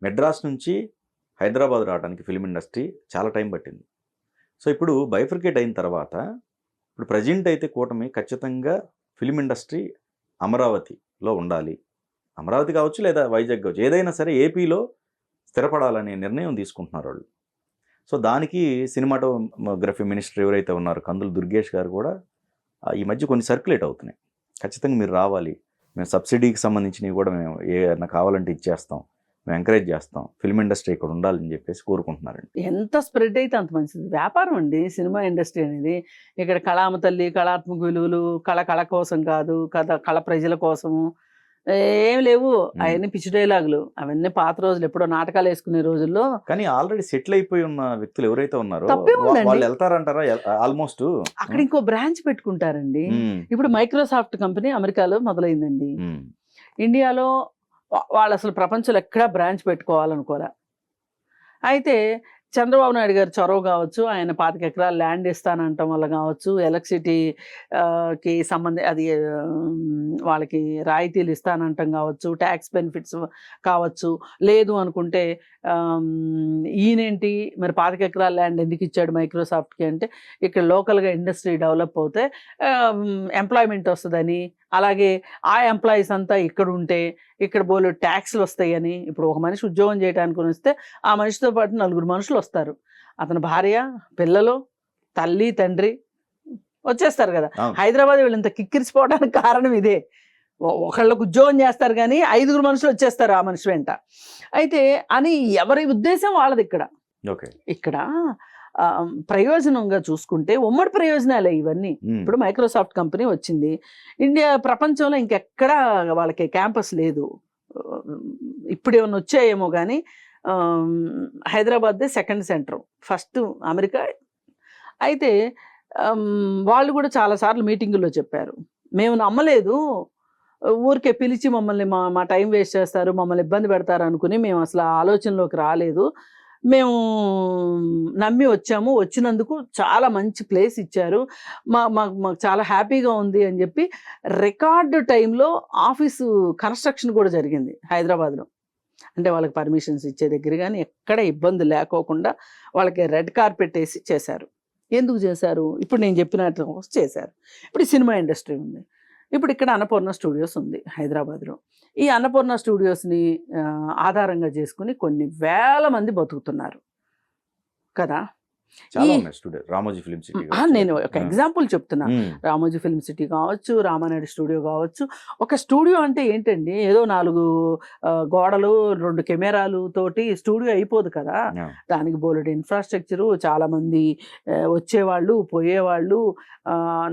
మెడ్రాస్ నుంచి హైదరాబాద్ రావడానికి film industry చాలా టైం పట్టింది. సో ఇప్పుడు బైఫర్కేట్ అయిన తర్వాత ఇప్పుడు ప్రజెంట్ అయితే కూటమి ఖచ్చితంగా ఫిలిం ఇండస్ట్రీ అమరావతిలో ఉండాలి. అమరావతి కావచ్చు లేదా వైజాగ్ కావచ్చు, ఏదైనా సరే ఏపీలో స్థిరపడాలనే నిర్ణయం తీసుకుంటున్నారు వాళ్ళు. సో దానికి సినిమాటోగ్రఫీ మినిస్టర్ ఎవరైతే ఉన్నారో కందులు దుర్గేష్ గారు కూడా ఈ మధ్య కొన్ని సర్క్యులేట్ అవుతున్నాయి. ఖచ్చితంగా మీరు రావాలి, మేము సబ్సిడీకి సంబంధించినవి కూడా మేము ఏమన్నా కావాలంటే ఇచ్చేస్తాం, మేము ఎంకరేజ్ చేస్తాం, ఫిల్మ్ ఇండస్ట్రీ ఇక్కడ ఉండాలని చెప్పేసి కోరుకుంటున్నారండి. ఎంత స్ప్రెడ్ అయితే అంత మంచిది. వ్యాపారం అండి సినిమా ఇండస్ట్రీ అనేది. ఇక్కడ కళామ తల్లి, కళాత్మక విలువలు, కళ కోసం కాదు, కళ ప్రజల కోసము ఏం లేవు. అవన్నీ పిచ్చి డైలాగులు, అవన్నీ పాత రోజులు, ఎప్పుడో నాటకాలు వేసుకునే రోజుల్లో. కానీ ఆల్రెడీ సెటిల్ అయిపోయి ఉన్న వ్యక్తులు ఎవరైతే ఉన్నారో తప్పే ఉందండి. వాళ్ళు వెళ్తారంటారా? ఆల్మోస్ట్ అక్కడ ఇంకో బ్రాంచ్ పెట్టుకుంటారండి. ఇప్పుడు మైక్రోసాఫ్ట్ కంపెనీ అమెరికాలో మొదలైందండి. ఇండియాలో వాళ్ళు అసలు ప్రపంచంలో ఎక్కడా బ్రాంచ్ పెట్టుకోవాలనుకోలే. అయితే చంద్రబాబు నాయుడు గారు చొరవ కావచ్చు, ఆయన 25 ఎకరాలు ల్యాండ్ ఇస్తానంటం వల్ల కావచ్చు, ఎలక్ట్రిసిటీకి అది వాళ్ళకి రాయితీలు ఇస్తానంటం కావచ్చు, ట్యాక్స్ బెనిఫిట్స్ కావచ్చు, లేదు అనుకుంటే ఈయనేంటి మరి 25 ఎకరాల ల్యాండ్ ఎందుకు ఇచ్చాడు మైక్రోసాఫ్ట్కి అంటే, ఇక్కడ లోకల్గా ఇండస్ట్రీ డెవలప్ అవుతే ఎంప్లాయ్మెంట్ వస్తుందని, అలాగే ఆ ఎంప్లాయీస్ అంతా ఇక్కడ ఉంటే ఇక్కడ బోలు ట్యాక్స్లు వస్తాయని. ఇప్పుడు ఒక మనిషి ఉద్యోగం చేయడానికి వస్తే ఆ మనిషితో పాటు 4 మనుషులు వస్తారు. అతని భార్య, పిల్లలు, తల్లి, తండ్రి వచ్చేస్తారు కదా. హైదరాబాద్ వీళ్ళు ఇంత కిక్కిరిసిపోవడానికి కారణం ఇదే. ఒకళ్ళకు ఉద్యోగం చేస్తారు కానీ 5 మనుషులు వచ్చేస్తారు ఆ మనిషి వెంట. అయితే అని ఎవరి ఉద్దేశం వాళ్ళది. ఇక్కడ ప్రయోజనంగా చూసుకుంటే ఉమ్మడి ప్రయోజనాలే ఇవన్నీ. ఇప్పుడు మైక్రోసాఫ్ట్ కంపెనీ వచ్చింది, ఇండియా ప్రపంచంలో ఇంకెక్కడా వాళ్ళకి క్యాంపస్ లేదు. ఇప్పుడు ఏమైనా వచ్చాయేమో కానీ హైదరాబాద్దే సెకండ్ సెంటర్, ఫస్ట్ అమెరికా. అయితే వాళ్ళు కూడా చాలాసార్లు మీటింగుల్లో చెప్పారు, మేము నమ్మలేదు, ఊరికే పిలిచి మమ్మల్ని మా టైం వేస్ట్ చేస్తారు, మమ్మల్ని ఇబ్బంది పెడతారు అనుకుని మేము అసలు ఆలోచనలోకి రాలేదు, మేము నమ్మి వచ్చాము, వచ్చినందుకు చాలా మంచి ప్లేస్ ఇచ్చారు, మాకు చాలా హ్యాపీగా ఉంది అని చెప్పి రికార్డు టైంలో ఆఫీసు కన్స్ట్రక్షన్ కూడా జరిగింది హైదరాబాద్లో. అంటే వాళ్ళకి పర్మిషన్స్ ఇచ్చే దగ్గర కానీ ఎక్కడ ఇబ్బంది లేకోకుండా వాళ్ళకి రెడ్ కార్పెట్ వేసి చేశారు. ఎందుకు చేశారు? ఇప్పుడు నేను చెప్పినట్టు చేశారు. ఇప్పుడు సినిమా ఇండస్ట్రీ ఉంది. ఇప్పుడు ఇక్కడ అన్నపూర్ణ స్టూడియోస్ ఉంది హైదరాబాద్లో. ఈ అన్నపూర్ణ స్టూడియోస్ని ఆధారంగా చేసుకుని కొన్ని వేల మంది బతుకుతున్నారు కదా. రామోజీ ఫిల్మ్ సిటీ, నేను ఒక ఎగ్జాంపుల్ చెప్తున్నా. రామోజీ ఫిల్మ్ సిటీ కావచ్చు, రామానాయుడు స్టూడియో కావచ్చు. ఒక స్టూడియో అంటే ఏంటండి, ఏదో 4 గోడలు 2 కెమెరాలు తోటి స్టూడియో అయిపోదు కదా. దానికి బోలెడు ఇన్ఫ్రాస్ట్రక్చరు, చాలామంది వచ్చేవాళ్ళు పోయేవాళ్ళు,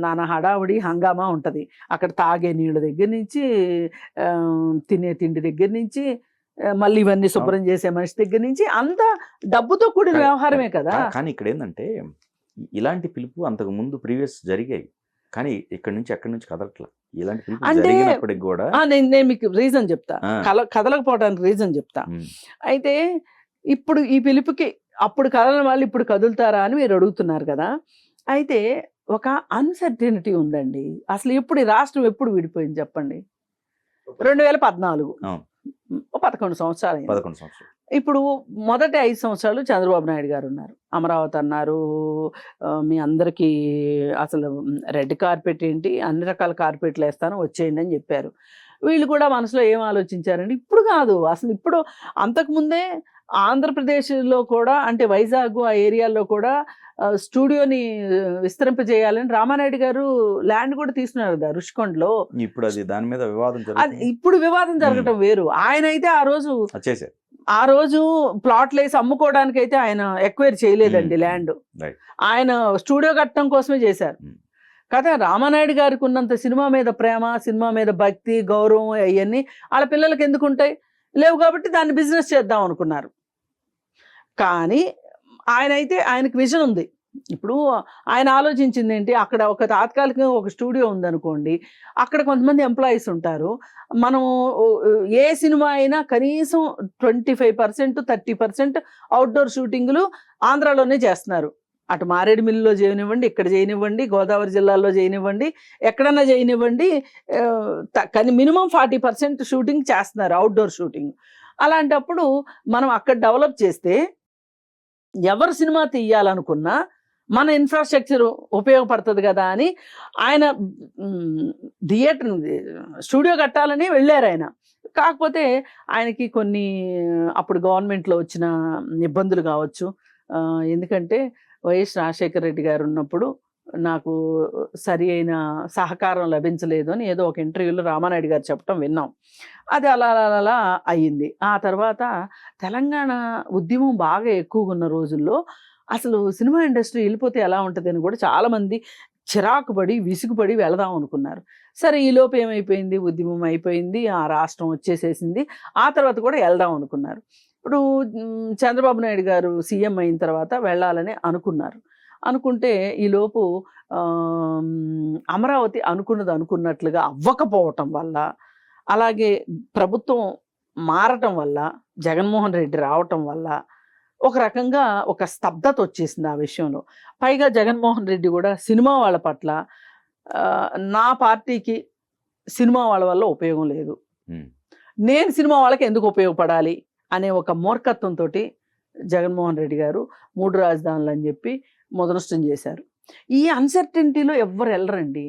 నానా హడావుడి హంగామా ఉంటుంది. అక్కడ తాగే నీళ్ళ దగ్గర నుంచి, తినే తిండి దగ్గర నుంచి, మళ్ళీ ఇవన్నీ శుభ్రం చేసే మనిషి దగ్గర నుంచి అంతా డబ్బుతో కూడిన వ్యవహారమే కదా. కానీ ఇక్కడ ఏంటంటే ఇలాంటి పిలుపు అంతకు ముందు ప్రీవియస్ జరిగాయి, కానీ ఇక్కడ నుంచి ఎక్కడి నుంచి కదలట్లా. ఇలాంటి పిలుపు జరిగినప్పటికి కూడా నేను మీకు రీజన్ చెప్తా, కదలకపోవడానికి రీజన్ చెప్తా. అయితే ఇప్పుడు ఈ పిలుపుకి అప్పుడు కదలని వాళ్ళు ఇప్పుడు కదులుతారా అని మీరు అడుగుతున్నారు కదా. అయితే ఒక అన్సర్టెనిటీ ఉందండి. అసలు ఇప్పుడు ఈ రాష్ట్రం ఎప్పుడు విడిపోయింది చెప్పండి? 2014, 11 సంవత్సరాలు. ఇప్పుడు మొదటి 5 సంవత్సరాలు చంద్రబాబు నాయుడు గారు ఉన్నారు, అమరావతి అన్నారు, మీ అందరికీ అసలు రెడ్ కార్పెట్ ఏంటి, అన్ని రకాల కార్పెట్లు వేస్తాను వచ్చేయండి అని చెప్పారు. వీళ్ళు కూడా మనసులో ఏం ఆలోచించారండి, ఇప్పుడు కాదు అసలు, ఇప్పుడు అంతకుముందే ఆంధ్రప్రదేశ్లో కూడా, అంటే వైజాగ్ ఆ ఏరియాలో కూడా స్టూడియోని విస్తరింపజేయాలని రామానాయుడు గారు ల్యాండ్ కూడా తీసుకున్నారు కదా రుషికొండలో. ఇప్పుడు అది దాని మీద వివాదం, ఇప్పుడు వివాదం జరగటం వేరు. ఆయన అయితే ఆ రోజు ప్లాట్లు వేసి అమ్ముకోవడానికి అయితే ఆయన ఎక్వైర్ చేయలేదండి ల్యాండ్, ఆయన స్టూడియో కట్టడం కోసమే చేశారు కదా. రామానాయుడు గారికి ఉన్నంత సినిమా మీద ప్రేమ, సినిమా మీద భక్తి, గౌరవం అవన్నీ వాళ్ళ పిల్లలకి ఎందుకు ఉంటాయి? లేవు కాబట్టి దాన్ని బిజినెస్ చేద్దాం అనుకున్నారు. కానీ ఆయనకి విజన్ ఉంది. ఇప్పుడు ఆయన ఆలోచించింది ఏంటి, అక్కడ ఒక తాత్కాలికంగా ఒక స్టూడియో ఉందనుకోండి, అక్కడ కొంతమంది ఎంప్లాయీస్ ఉంటారు. మనం ఏ సినిమా అయినా కనీసం 25%, 30% అవుట్డోర్ షూటింగ్లు ఆంధ్రాలోనే చేస్తున్నారు. అటు మారేడుమిల్లిలో చేయనివ్వండి, ఇక్కడ చేయనివ్వండి, గోదావరి జిల్లాలో చేయనివ్వండి, ఎక్కడన్నా చేయనివ్వండి, కానీ మినిమం 40% షూటింగ్ చేస్తున్నారు, అవుట్డోర్ షూటింగ్. అలాంటప్పుడు మనం అక్కడ డెవలప్ చేస్తే ఎవరు సినిమా తీయాలనుకున్నా మన ఇన్ఫ్రాస్ట్రక్చర్ ఉపయోగపడుతుంది కదా అని ఆయన థియేటర్ స్టూడియో కట్టాలని వెళ్ళారు ఆయన. కాకపోతే ఆయనకి కొన్ని అప్పుడు గవర్నమెంట్లో వచ్చిన ఇబ్బందులు కావచ్చు. ఎందుకంటే వైఎస్ రాజశేఖర రెడ్డి గారు ఉన్నప్పుడు నాకు సరి అయిన సహకారం లభించలేదు అని ఏదో ఒక ఇంటర్వ్యూలో రామానాయుడు గారు చెప్పడం విన్నాం. అది అలా అలా అలా అయ్యింది. ఆ తర్వాత తెలంగాణ ఉద్యమం బాగా ఎక్కువగా ఉన్న రోజుల్లో అసలు సినిమా ఇండస్ట్రీ వెళ్ళిపోతే ఎలా ఉంటుందని కూడా చాలామంది చిరాకు పడి విసుగుపడి వెళదాం అనుకున్నారు. సరే ఈలోపు ఏమైపోయింది, ఉద్యమం అయిపోయింది, ఆ రాష్ట్రం వచ్చేసేసింది. ఆ తర్వాత కూడా వెళ్దాం అనుకున్నారు. ఇప్పుడు చంద్రబాబు నాయుడు గారు సీఎం అయిన తర్వాత వెళ్ళాలని అనుకున్నారు. అనుకుంటే ఈలోపు అమరావతి అనుకున్నది అనుకున్నట్లుగా అవ్వకపోవటం వల్ల, అలాగే ప్రభుత్వం మారటం వల్ల, జగన్మోహన్ రెడ్డి రావటం వల్ల ఒక రకంగా ఒక స్తబ్దత వచ్చేసింది ఆ విషయంలో. పైగా జగన్మోహన్ రెడ్డి కూడా సినిమా వాళ్ళ పట్ల నా పార్టీకి సినిమా వాళ్ళ వల్ల ఉపయోగం లేదు, నేను సినిమా వాళ్ళకి ఎందుకు ఉపయోగపడాలి అనే ఒక మూర్ఖత్వంతో జగన్మోహన్ రెడ్డి గారు 3 రాజధానులు అని చెప్పి మొదనష్టం చేశారు. ఈ అన్సర్టెనిటీలో ఎవ్వరు వెళ్ళరండి.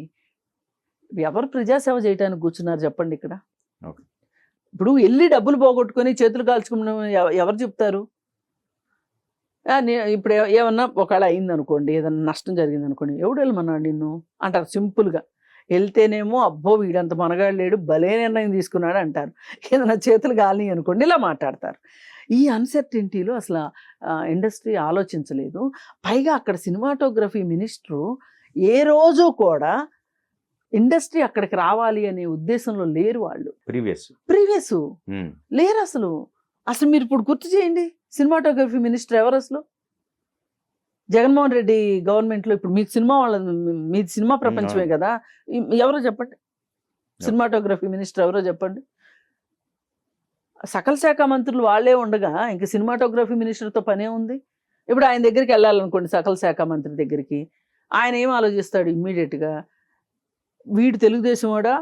ఎవరు ప్రజాసేవ చేయడానికి కూర్చున్నారు చెప్పండి ఇక్కడ? ఇప్పుడు వెళ్ళి డబ్బులు పోగొట్టుకొని చేతులు కాల్చుకున్న ఎవరు చెప్తారు? ఇప్పుడు ఏమన్నా ఒకవేళ అయింది అనుకోండి, ఏదన్నా నష్టం జరిగింది అనుకోండి, ఎవడు వెళ్ళమన్నాడు నిన్ను అంటారు సింపుల్గా. వెళ్తేనేమో అబ్బో వీడంత మనగాడు లేడు, భలే నిర్ణయం తీసుకున్నాడు అంటారు. ఏదైనా చేతులు గాలి అనుకోండి ఇలా మాట్లాడతారు. ఈ అన్సర్టెనిటీలో అసలు ఇండస్ట్రీ ఆలోచించలేదు. పైగా అక్కడ సినిమాటోగ్రఫీ మినిస్టరు ఏ రోజు కూడా ఇండస్ట్రీ అక్కడికి రావాలి అనే ఉద్దేశంలో లేరు. వాళ్ళు ప్రీవియస్ లేరు అసలు. అసలు మీరు ఇప్పుడు గుర్తు చేయండి, సినిమాటోగ్రఫీ మినిస్టర్ ఎవరు అసలు? జగన్మోహన్ రెడ్డి గవర్నమెంట్లో ఇప్పుడు మీకు సినిమా వాళ్ళ మీది సినిమా ప్రపంచమే కదా, ఎవరో చెప్పండి సినిమాటోగ్రఫీ మినిస్టర్ ఎవరో చెప్పండి. సకల శాఖ మంత్రులు వాళ్ళే ఉండగా ఇంక సినిమాటోగ్రఫీ మినిస్టర్తో పనే ఉంది. ఇప్పుడు ఆయన దగ్గరికి వెళ్ళాలనుకోండి, సకల శాఖ మంత్రి దగ్గరికి, ఆయన ఏం ఆలోచిస్తాడు ఇమ్మీడియట్గా? వీడు తెలుగుదేశం వాడా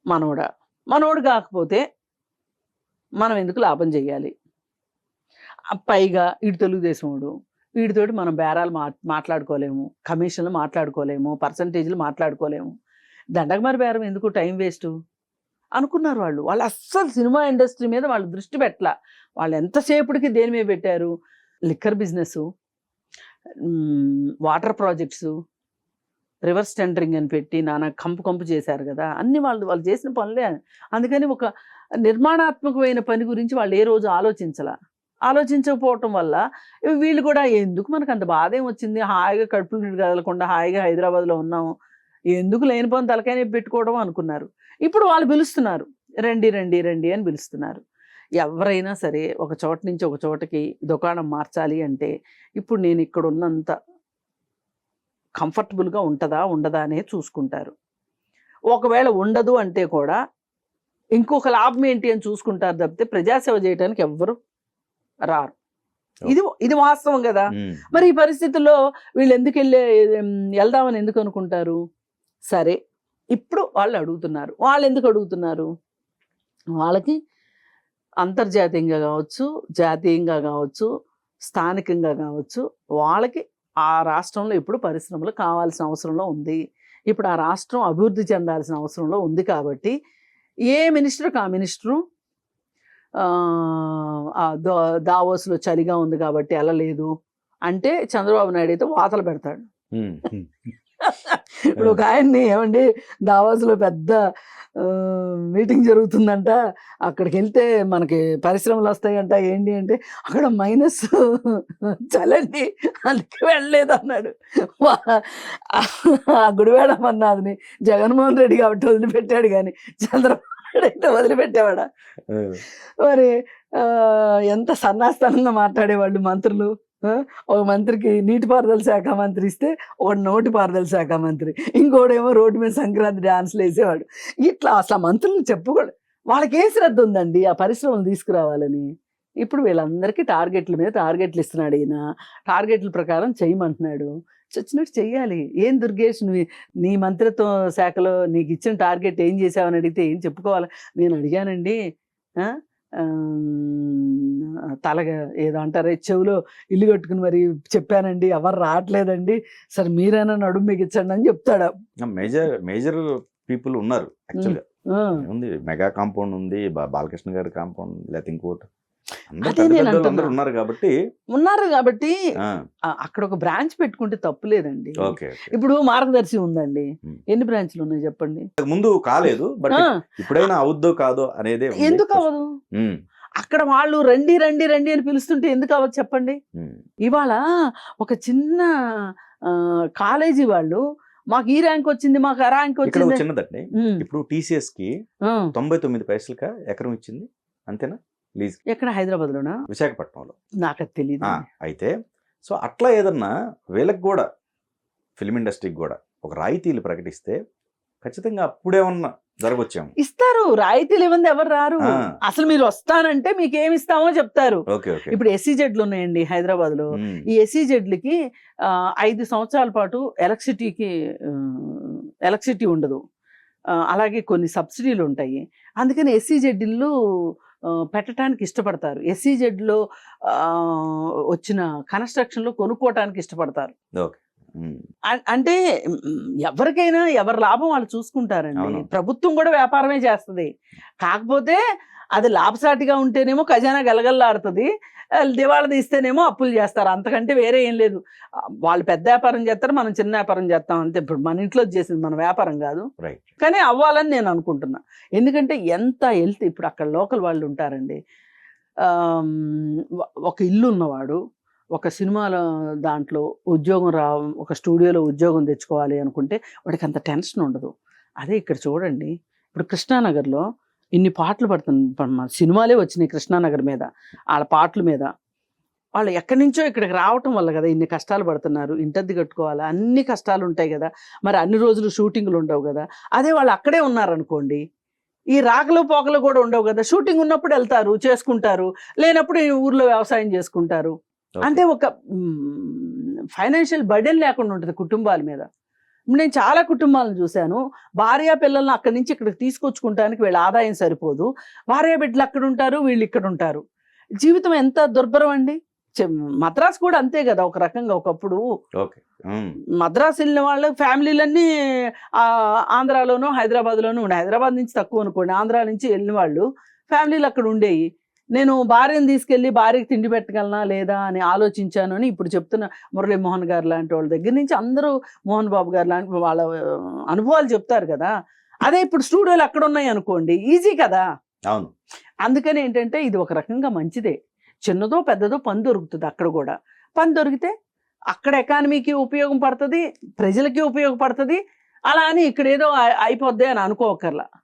మనోడా? మనోడు కాకపోతే మనం ఎందుకు లాభం చెయ్యాలి? పైగా వీడు తెలుగుదేశం వాడు, వీడితోటి మనం బేరాలు మాట్లాడుకోలేము, కమిషన్లు మాట్లాడుకోలేము, పర్సంటేజ్లు మాట్లాడుకోలేము, దండకు మరి బేరం ఎందుకు, టైం వేస్ట్ అనుకున్నారు వాళ్ళు. వాళ్ళు అస్సలు సినిమా ఇండస్ట్రీ మీద వాళ్ళు దృష్టి పెట్టలా. వాళ్ళు ఎంతసేపటికి దేని మీద పెట్టారు? Liquor business, water projects, reverse tendering అని పెట్టి నానా కంపు చేశారు కదా, అన్ని వాళ్ళు చేసిన పనులే. అందుకని ఒక నిర్మాణాత్మకమైన పని గురించి వాళ్ళు ఏ రోజు ఆలోచించకపోవటం వల్ల వీళ్ళు కూడా ఎందుకు మనకు అంత బాధ ఏం వచ్చింది, హాయిగా కడుపులు నీళ్ళు కదలకుండా హాయిగా హైదరాబాద్లో ఉన్నాము, ఎందుకు లేని పని తలకాయ పెట్టుకోవడం అనుకున్నారు. ఇప్పుడు వాళ్ళు పిలుస్తున్నారు, రండి రండి రండి అని పిలుస్తున్నారు. ఎవరైనా సరే ఒక చోట నుంచి ఒక చోటకి దుకాణం మార్చాలి అంటే ఇప్పుడు నేను ఇక్కడ ఉన్నంత కంఫర్టబుల్గా ఉంటుందా ఉండదా అనేది చూసుకుంటారు. ఒకవేళ ఉండదు అంటే కూడా ఇంకొక లాభం ఏంటి అని చూసుకుంటారు తప్పితే ప్రజాసేవ చేయడానికి ఎవ్వరు రారు. ఇది వాస్తవం కదా. మరి ఈ పరిస్థితుల్లో వీళ్ళు ఎందుకు వెళ్దామని ఎందుకు అనుకుంటారు? సరే, ఇప్పుడు వాళ్ళు అడుగుతున్నారు. వాళ్ళు ఎందుకు అడుగుతున్నారు? వాళ్ళకి అంతర్జాతీయంగా కావచ్చు, జాతీయంగా కావచ్చు, స్థానికంగా కావచ్చు, వాళ్ళకి ఆ రాష్ట్రంలో ఇప్పుడు పరిశ్రమలు కావాల్సిన అవసరంలో ఉంది. ఇప్పుడు ఆ రాష్ట్రం అభివృద్ధి చెందాల్సిన అవసరంలో ఉంది. కాబట్టి ఏ మినిస్టర్కి ఆ మినిస్టరు దావోస్లో చలిగా ఉంది కాబట్టి వెళ్ళలేదు అంటే చంద్రబాబు నాయుడు అయితే వాతలు పెడతాడు. ఇప్పుడు ఒక ఆయన్ని ఏమండి దావోస్లో పెద్ద మీటింగ్ జరుగుతుందంట, అక్కడికి వెళ్తే మనకి పరిశ్రమలు వస్తాయంట, ఏంటి అంటే అక్కడ మైనస్ చలండి అందుకే వెళ్ళలేదు అన్నాడు. ఆ గుడివాడమన్నది జగన్మోహన్ రెడ్డి కాబట్టి వదిలిపెట్టాడు, కానీ చంద్రబాబు నాయుడు అయితే వదిలిపెట్టేవాడా? మరి ఎంత సన్నాస్థానంగా మాట్లాడేవాళ్ళు మంత్రులు. ఒక మంత్రికి నీటిపారుదల శాఖ మంత్రి ఇస్తే ఒకటి నోటిపారుదల శాఖ మంత్రి, ఇంకోడేమో రోడ్డు మీద సంక్రాంతి డాన్స్లు వేసేవాడు. ఇట్లా అసలు మంత్రులు చెప్పుకోడు. వాళ్ళకి ఏ శ్రద్ధ ఉందండి ఆ పరిశ్రమలు తీసుకురావాలని? ఇప్పుడు వీళ్ళందరికీ టార్గెట్ల మీద టార్గెట్లు ఇస్తున్నాడు ఈయన, టార్గెట్ల ప్రకారం చేయమంటున్నాడు. చచ్చినట్టు చెయ్యాలి. ఏం దుర్గేష్, నువ్వు నీ మంత్రిత్వ శాఖలో నీకు ఇచ్చిన టార్గెట్ ఏం చేసావని అడిగితే ఏం చెప్పుకోవాలి? నేను అడిగానండి తలగా ఏదో అంటారే చెవిలో ఇల్లు కట్టుకుని మరి చెప్పానండి ఎవరు రావట్లేదండి సరే మీరైనా నడుము మిగించండి అని చెప్తాడు. మేజర్ మేజర్ పీపుల్ ఉన్నారు యాక్చువల్గా. ఉంది మెగా కాంపౌండ్ ఉంది, బాలకృష్ణ గారి కాంపౌండ్, లేకపోతే ఇంకోటి అదే నేను అందరూ అంటున్నా. ఉన్నారు కాబట్టి. ఉన్నారు కాబట్టి ఆ, అక్కడ ఒక బ్రాంచ్ పెట్టుకుంటే తప్పు లేదండి. Okay okay. ఇప్పుడు మార్గదర్శి ఉందండి, ఉమ్. ఎన్ని బ్రాంచ్లు ఉన్నాయి చెప్పండి? ముందు కాలేదు, బట్ ఆ, ఇప్పుడైనా అవుద్దో కాదో అనేదే ఉంది. ఎందుకు అవ్వదు? ఉమ్, అక్కడ వాళ్ళు రండి రండి రండి అని పిలుస్తుంటే ఎందుకు అవ్వదు చెప్పండి? ఉమ్, ఇవాళ ఒక చిన్న కాలేజీ వాళ్ళు మాకు ఈ ర్యాంక్ వచ్చింది మాకు ఆ ర్యాంక్ ఇక్కడ వచ్చింది. చిన్నదండి. ఉమ్, ఇప్పుడు టీసీఎస్ కి ఉమ్. 99 పైసలక ఎకరం ఇచ్చింది, అంతేనా లీజ్? ఎక్కడ హైదరాబాద్ లోనా? విశాఖపట్నంలో. నాకు అది తెలియదు. అయితే సో అట్లా ఏదన్నా వీళ్ళకి కూడా ఫిల్మ్ ఇండస్ట్రీకి కూడా ఒక రాయితీలు ప్రకటిస్తే ఖచ్చితంగా అప్పుడేమన్నా జరగొచ్చాము. ఇస్తారు రాయితీలు ఇవ్వండి, ఎవరు రారు. ఆ. అసలు మీరు వస్తానంటే మీకు ఏమి ఇస్తామో చెప్తారు. Okay okay. ఇప్పుడు ఎస్సీజెడ్లు ఉన్నాయండి హైదరాబాద్ లో. ఉమ్, ఈ ఎస్సీజెడ్లకి 5 సంవత్సరాల పాటు ఎలక్ట్రిసిటీ ఉండదు. అలాగే కొన్ని సబ్సిడీలు ఉంటాయి. అందుకని ఎస్సీజెడ్లు పెట్టడానికి ఇష్టపడతారు. ఎస్సీజెడ్లో వచ్చిన కన్స్ట్రక్షన్లో కొనుక్కోవటానికి ఇష్టపడతారు. ఓకే. ఉమ్, అంటే ఎవరికైనా ఎవరి లాభం వాళ్ళు చూసుకుంటారండి. అవును. ప్రభుత్వం కూడా వ్యాపారమే చేస్తుంది. కాకపోతే అది లాభసాటిగా ఉంటేనేమో ఖజానా గలగల్లాడుతుంది, దివాళా తీస్తేనేమో అప్పులు చేస్తారు. అంతకంటే వేరే ఏం లేదు. వాళ్ళు పెద్ద వ్యాపారం చేస్తారు, మనం చిన్న వ్యాపారం చేస్తాం అంతే. ఇప్పుడు మన ఇంట్లో చేసింది మన వ్యాపారం కాదు, రైట్. కానీ అవ్వాలని నేను అనుకుంటున్నా. ఎందుకంటే ఎంత వెళ్తే ఇప్పుడు అక్కడ లోకల్ వాళ్ళు ఉంటారండి. ఒక ఇల్లు ఉన్నవాడు ఒక సినిమాలో దాంట్లో ఉద్యోగం ఒక స్టూడియోలో ఉద్యోగం తెచ్చుకోవాలి అనుకుంటే వాడికి అంత టెన్షన్ ఉండదు. అదే ఇక్కడ చూడండి, ఇప్పుడు కృష్ణానగర్లో ఇన్ని పాటలు పడుతుంది, సినిమాలే వచ్చినాయి కృష్ణానగర్ మీద, వాళ్ళ పాటల మీద. వాళ్ళు ఎక్కడి నుంచో ఇక్కడికి రావటం వల్ల కదా ఇన్ని కష్టాలు పడుతున్నారు. ఇంటద్ది కట్టుకోవాలి, అన్ని కష్టాలు ఉంటాయి కదా. మరి అన్ని రోజులు షూటింగ్లు ఉండవు కదా. అదే వాళ్ళు అక్కడే ఉన్నారనుకోండి, ఈ రాకలు పోకలు కూడా ఉండవు కదా. షూటింగ్ ఉన్నప్పుడు వెళ్తారు, చేసుకుంటారు, లేనప్పుడు ఈ ఊర్లో వ్యవసాయం చేసుకుంటారు. అంటే ఒక ఫైనాన్షియల్ బర్డెన్ లేకుండా ఉంటుంది కుటుంబాల మీద. నేను చాలా కుటుంబాలను చూశాను, భార్య పిల్లల్ని అక్కడి నుంచి ఇక్కడికి తీసుకొచ్చుకుంటానికి వీళ్ళ ఆదాయం సరిపోదు, భార్య బిడ్డలు అక్కడ ఉంటారు, వీళ్ళు ఇక్కడ ఉంటారు. జీవితం ఎంత దుర్భరం అండి. మద్రాసు కూడా అంతే కదా ఒక రకంగా. ఒకప్పుడు మద్రాసు వెళ్ళిన వాళ్ళ ఫ్యామిలీలన్నీ ఆంధ్రాలోనూ హైదరాబాద్లోనూ ఉండే. హైదరాబాద్ నుంచి తక్కువ అనుకోండి, ఆంధ్రా నుంచి వెళ్ళిన వాళ్ళు ఫ్యామిలీలు అక్కడ ఉండేవి. నేను భార్యను తీసుకెళ్ళి భార్యకి తిండి పెట్టగలనా లేదా అని ఆలోచించాను అని ఇప్పుడు చెప్తున్న మురళీమోహన్ గారు లాంటి వాళ్ళ దగ్గర నుంచి అందరూ, మోహన్ బాబు గారు లాంటి వాళ్ళ అనుభవాలు చెప్తారు కదా. అదే ఇప్పుడు స్టూడియోలు అక్కడ ఉన్నాయి అనుకోండి, ఈజీ కదా. అవును. అందుకని ఏంటంటే ఇది ఒక రకంగా మంచిదే. చిన్నదో పెద్దదో పని దొరుకుతుంది అక్కడ కూడా. పని దొరికితే అక్కడ ఎకానమీకి ఉపయోగం పడుతుంది, ప్రజలకి ఉపయోగపడుతుంది. అలా అని ఇక్కడ ఏదో అయిపోద్ది అని అనుకోకర్లా.